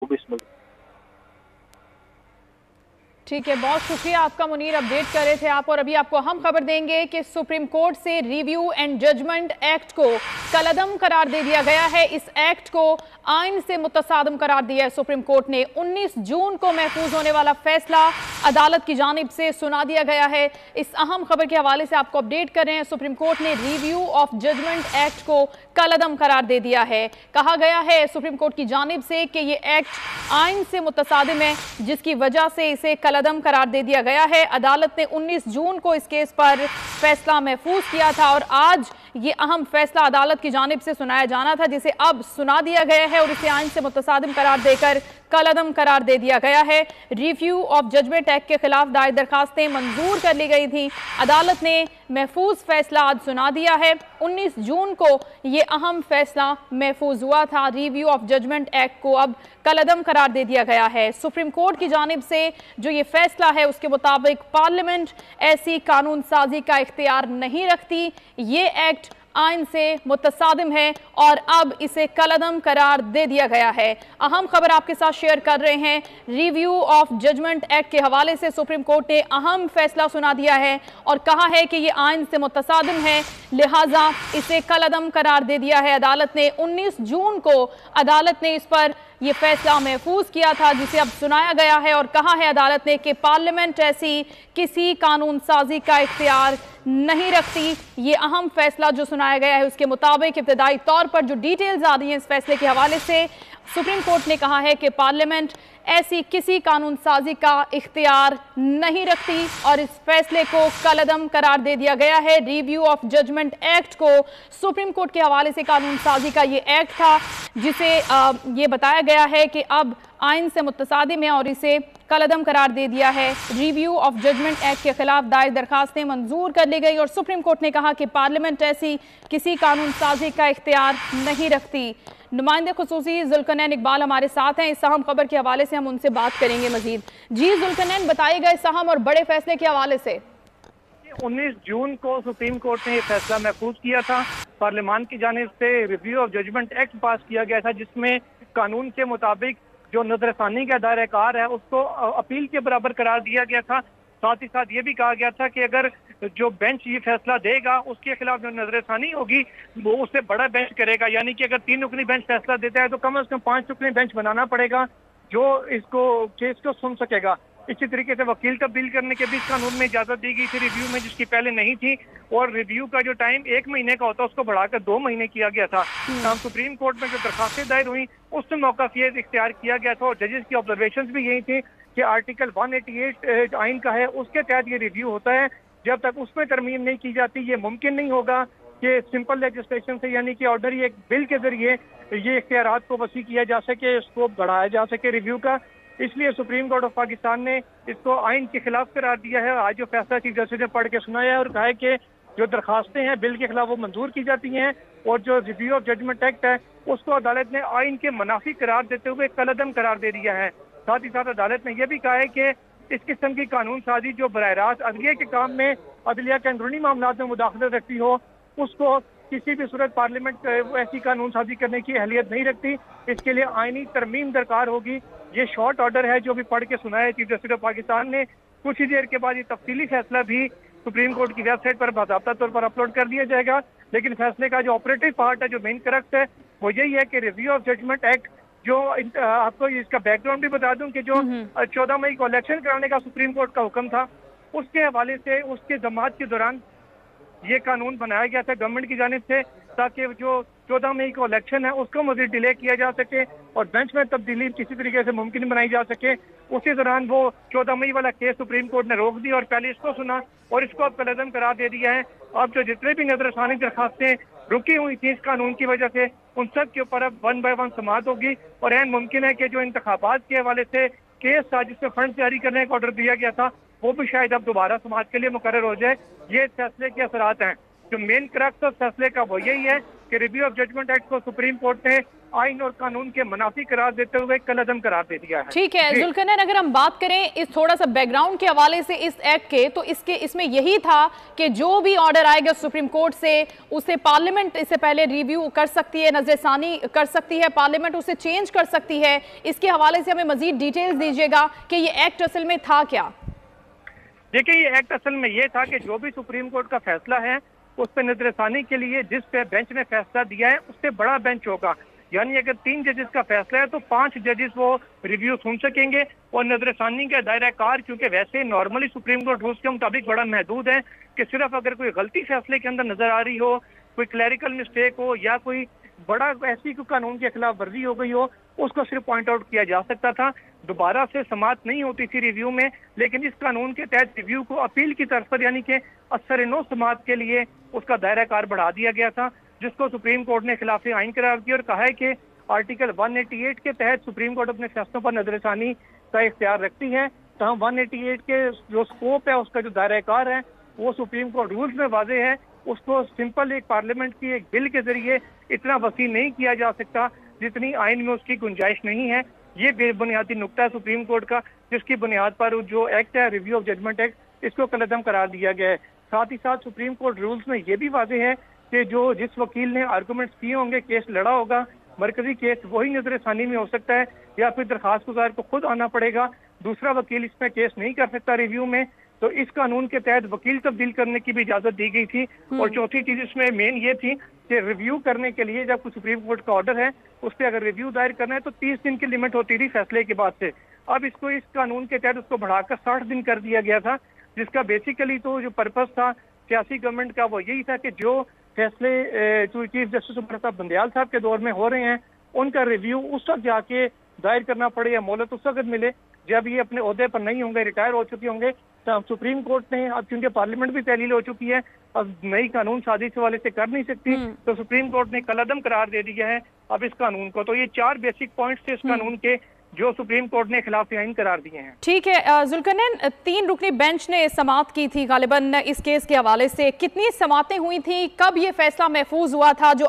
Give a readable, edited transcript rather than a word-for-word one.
बिस्मिल्लाह। ठीक है, बहुत शुक्रिया आपका मुनीर। अपडेट कर रहे थे आप, और अभी आपको हम खबर देंगे कि सुप्रीम कोर्ट से रिव्यू एंड जजमेंट एक्ट को कलअदम करार दे दिया गया है। इस एक्ट को आइन से मुतसादम करार दिया है सुप्रीम कोर्ट ने। 19 जून को महफूज होने वाला फैसला अदालत की जानिब से सुना दिया गया है। इस अहम खबर के हवाले से आपको अपडेट कर रहे हैं। सुप्रीम कोर्ट ने रिव्यू ऑफ जजमेंट एक्ट को कलअदम करार दे दिया है। कहा गया है सुप्रीम कोर्ट की जानिब से कि ये एक्ट आइन से मुतसादिम है, जिसकी वजह से इसे कलअदम करार दे दिया गया है। अदालत ने 19 जून को इस केस पर फैसला महफूज किया था, और आज ये अहम फैसला अदालत की जानिब से सुनाया जाना था, जिसे अब सुना दिया गया है और इसे आइन से मुतसादिम करार देकर कलअदम करार दे दिया गया है। रिव्यू ऑफ जजमेंट एक्ट के खिलाफ दायर दरखास्तें मंजूर कर ली गई थी। अदालत ने महफूज फैसला आज सुना दिया है। 19 जून को ये अहम फैसला महफूज हुआ था। रिव्यू ऑफ जजमेंट एक्ट को अब कलअदम करार दे दिया गया है। सुप्रीम कोर्ट की जानिब से जो ये फैसला है, उसके मुताबिक पार्लियामेंट ऐसी कानून साजी का इख्तियार नहीं रखती। ये एक्ट आइन से मुतसादिम है और अब इसे कलअदम करार दे दिया गया है। अहम खबर आपके साथ शेयर कर रहे हैं। रिव्यू ऑफ जजमेंट एक्ट के हवाले से सुप्रीम कोर्ट ने अहम फैसला सुना दिया है और कहा है कि ये आइन से मुतसादिम है, लिहाजा इसे कलअदम करार दे दिया है अदालत ने। 19 जून को अदालत ने इस पर यह फैसला महफूज किया था, जिसे अब सुनाया गया है, और कहा है अदालत ने कि पार्लियामेंट ऐसी किसी कानून साजी का इख्तियार नहीं रखती। ये अहम फैसला जो सुनाया गया है, उसके मुताबिक इब्तदाई तौर पर जो डिटेल्स आ रही हैं इस फैसले के हवाले से, सुप्रीम कोर्ट ने कहा है कि पार्लियामेंट ऐसी किसी कानून साजी का इख्तियार नहीं रखती और इस फैसले को कलअदम करार दे दिया गया है। रिव्यू ऑफ जजमेंट एक्ट को सुप्रीम कोर्ट के हवाले से कानून साजी का ये एक्ट था, जिसे ये बताया गया है कि अब आइन से मुतसादिम है और इसे कलअदम करार दे दिया है। रिव्यू ऑफ जजमेंट एक्ट के खिलाफ दायर दरखास्तें मंजूर कर ली गई और सुप्रीम कोर्ट ने कहा कि पार्लियामेंट ऐसी किसी कानून साजी का इख्तियार नहीं रखती। नुमाइंदे खुसूसी जुल्कनैन इकबाल हमारे साथ हैं। इस अहम खबर के हवाले से हम उनसे बात करेंगे मजीद। जी जुल्कनैन, बताइएगा इस अहम और बड़े फैसले के हवाले से। 19 जून को सुप्रीम कोर्ट ने यह फैसला महफूज किया था। पार्लियामान की जानिब से review of judgment act pass किया गया था, जिसमें कानून के मुताबिक जो नजरसानी का दायरा कार है उसको अपील के बराबर करार दिया गया था। साथ ही साथ ये भी कहा गया था कि अगर जो बेंच ये फैसला देगा उसके खिलाफ जो नजरसानी होगी वो उससे बड़ा बेंच करेगा, यानी कि अगर 3 रुकनी बेंच फैसला देता है तो कम से कम 5 रुकनी बेंच बनाना पड़ेगा जो इसको केस को सुन सकेगा। इसी तरीके से वकील तब्दील करने के भी इस कानून में इजाजत दी गई थी रिव्यू में, जिसकी पहले नहीं थी, और रिव्यू का जो टाइम 1 महीने का होता है उसको बढ़ाकर 2 महीने किया गया था। सुप्रीम कोर्ट में जो दरखास्तें दायर हुई उसमें मौका ये इख्तियार किया गया था, और जजेस की ऑब्जर्वेशन भी यही थी कि आर्टिकल 188 आइन का है, उसके तहत ये रिव्यू होता है। जब तक उसमें तरमीम नहीं की जाती ये मुमकिन नहीं होगा कि सिंपल लेजिस्लेशन से, यानी कि ऑर्डर एक बिल के जरिए ये इख्तियारात को वसी किया जा सके, स्कोप बढ़ाया जा सके रिव्यू का। इसलिए सुप्रीम कोर्ट ऑफ पाकिस्तान ने इसको आइन के खिलाफ करार दिया है। आज जो फैसला चीफ जस्टिस ने पढ़ के सुनाया है और कहा है कि जो दरखास्तें हैं बिल के खिलाफ वो मंजूर की जाती हैं, और जो रिव्यू ऑफ जजमेंट एक्ट है उसको अदालत ने आइन के मुनाफी करार देते हुए कलअदम करार दे दिया है। साथ ही साथ अदालत ने यह भी कहा है कि इस किस्म की कानून साजी जो बराह रास्त अदलिया के काम में, अदलिया के अंदरूनी मामलों में मुदाखलत रखती हो, उसको किसी भी सूरत पार्लियामेंट ऐसी कानून साजी करने की अहलियत नहीं रखती। इसके लिए आईनी तरमीम दरकार होगी। ये शॉर्ट ऑर्डर है जो भी पढ़ के सुना है चीफ जस्टिस ऑफ पाकिस्तान ने। कुछ ही देर के बाद ये तफसीली फैसला भी सुप्रीम कोर्ट की वेबसाइट पर बाकायदा तौर पर अपलोड कर दिया जाएगा। लेकिन फैसले का जो ऑपरेटिव पार्ट है, जो मेन करक्ट है, वो यही है कि रिव्यू ऑफ जजमेंट एक्ट जो आपको इसका बैकग्राउंड भी बता दूं कि जो 14 मई को इलेक्शन कराने का सुप्रीम कोर्ट का हुक्म था, उसके हवाले से उसके जमात के दौरान ये कानून बनाया गया था गवर्नमेंट की जानिब से, ताकि जो 14 मई को इलेक्शन है उसको मज़ीद डिले किया जा सके और बेंच में तब्दीली किसी तरीके से मुमकिन बनाई जा सके। उसी दौरान वो 14 मई वाला केस सुप्रीम कोर्ट ने रोक दी और पहले इसको सुना और इसको अब कलअदम करार दे दिया है। अब जो जितने भी नजरसानी दरखास्तें रुकी हुई थी इस कानून की वजह से, उन सब के ऊपर अब 1 बाय 1 समाअत होगी, और ऐन मुमकिन है कि जो इंतखाबात के हवाले से केस था जिसमें फंड जारी करने का ऑर्डर दिया गया था, वो भी शायद अब दोबारा समाअत के लिए मुकर्रर हो जाए। ये फैसले के असरात हैं। जो मेन क्रक्स ऑफ फैसले का वो यही है कि रिव्यू ऑफ जजमेंट एक्ट को सुप्रीम कोर्ट ने आइन और कानून के मुनाफी करार देते हुए कलअदम करार दे दिया है। ठीक है जुल्करनैन, अगर हम बात करें इस थोड़ा सा बैकग्राउंड के हवाले से इस एक्ट के, तो इसमें यही था कि जो भी ऑर्डर आएगा सुप्रीम कोर्ट से उसे पार्लियामेंट इससे पहले रिव्यू कर सकती है, नजरसानी कर सकती है, पार्लियामेंट उसे चेंज कर सकती है। इसके हवाले से हमें मजीद डिटेल्स दीजिएगा कि ये एक्ट असल में था क्या? देखिए, ये एक्ट असल में ये था कि जो भी सुप्रीम कोर्ट का फैसला है उस पर नजरसानी के लिए जिस पे बेंच ने फैसला दिया है उससे बड़ा बेंच होगा। यानी अगर 3 जजेस का फैसला है तो 5 जजेस वो रिव्यू सुन सकेंगे और नजरसानी का दायरा कार क्योंकि वैसे नॉर्मली सुप्रीम कोर्ट रूल्स के मुताबिक बड़ा महदूद है कि सिर्फ अगर कोई गलती फैसले के अंदर नजर आ रही हो, कोई क्लैरिकल मिस्टेक हो या कोई बड़ा ऐसी कोई कानून के खिलाफ वर्जी हो गई हो, उसको सिर्फ पॉइंट आउट किया जा सकता था। दोबारा से समाअत नहीं होती थी रिव्यू में, लेकिन इस कानून के तहत रिव्यू को अपील की तरफ पर यानी कि असर-ए-नौ समाअत के लिए उसका दायरा कार बढ़ा दिया गया था, जिसको सुप्रीम कोर्ट ने खिलाफ आइन करार दिया और कहा है कि आर्टिकल 188 के तहत सुप्रीम कोर्ट अपने फैसलों पर नजरसानी का इख्तियार रखती है। तो हम 188 के जो स्कोप है, उसका जो दायरा कार है, वो सुप्रीम कोर्ट रूल्स में वाजे है। उसको सिंपल एक पार्लियामेंट की एक बिल के जरिए इतना वसी नहीं किया जा सकता जितनी आइन में उसकी गुंजाइश नहीं है। ये बेबुनियादी नुक्ता है सुप्रीम कोर्ट का, जिसकी बुनियाद पर जो एक्ट है रिव्यू ऑफ जजमेंट एक्ट, इसको कलअदम करार दिया गया है। साथ ही साथ सुप्रीम कोर्ट रूल्स में ये भी वाजे है कि जो जिस वकील ने आर्गूमेंट्स किए होंगे, केस लड़ा होगा, मरकजी केस, वही नजरसानी में हो सकता है या फिर दरखास्त गुजार को खुद आना पड़ेगा। दूसरा वकील इसमें केस नहीं कर सकता रिव्यू में। तो इस कानून के तहत वकील तब्दील करने की भी इजाजत दी गई थी। और चौथी चीज इसमें मेन ये थी कि रिव्यू करने के लिए जब सुप्रीम कोर्ट का ऑर्डर है उस पर अगर रिव्यू दायर करना है तो 30 दिन की लिमिट होती थी फैसले के बाद से। अब इसको इस कानून के तहत उसको बढ़ाकर 60 दिन कर दिया गया था, जिसका बेसिकली तो जो पर्पस था सियासी गवर्नमेंट का वो यही था कि जो फैसले चीफ जस्टिस उमर साहब बंदयाल साहब के दौर में हो रहे हैं उनका रिव्यू उस वक्त जाके दायर करना पड़े या मोहलत उस वक्त मिले जब ये अपने ओहदे पर नहीं होंगे, रिटायर हो चुके होंगे। तो सुप्रीम कोर्ट ने अब चूंकि पार्लियामेंट भी तहलील हो चुकी है, अब नई कानून साजी इस हवाले से कर नहीं सकती, तो सुप्रीम कोर्ट ने कलअदम करार दे दिया है अब इस कानून को। तो ये 4 बेसिक पॉइंट्स थे इस कानून के जो सुप्रीम कोर्ट ने खिलाफ आइन करार दिए हैं। ठीक है जुल्करनैन, 3 रुकनी बेंच ने समाअत की थी गालिबन इस केस के हवाले से। कितनी समाअतें हुई थी, कब ये फैसला महफूज हुआ था जो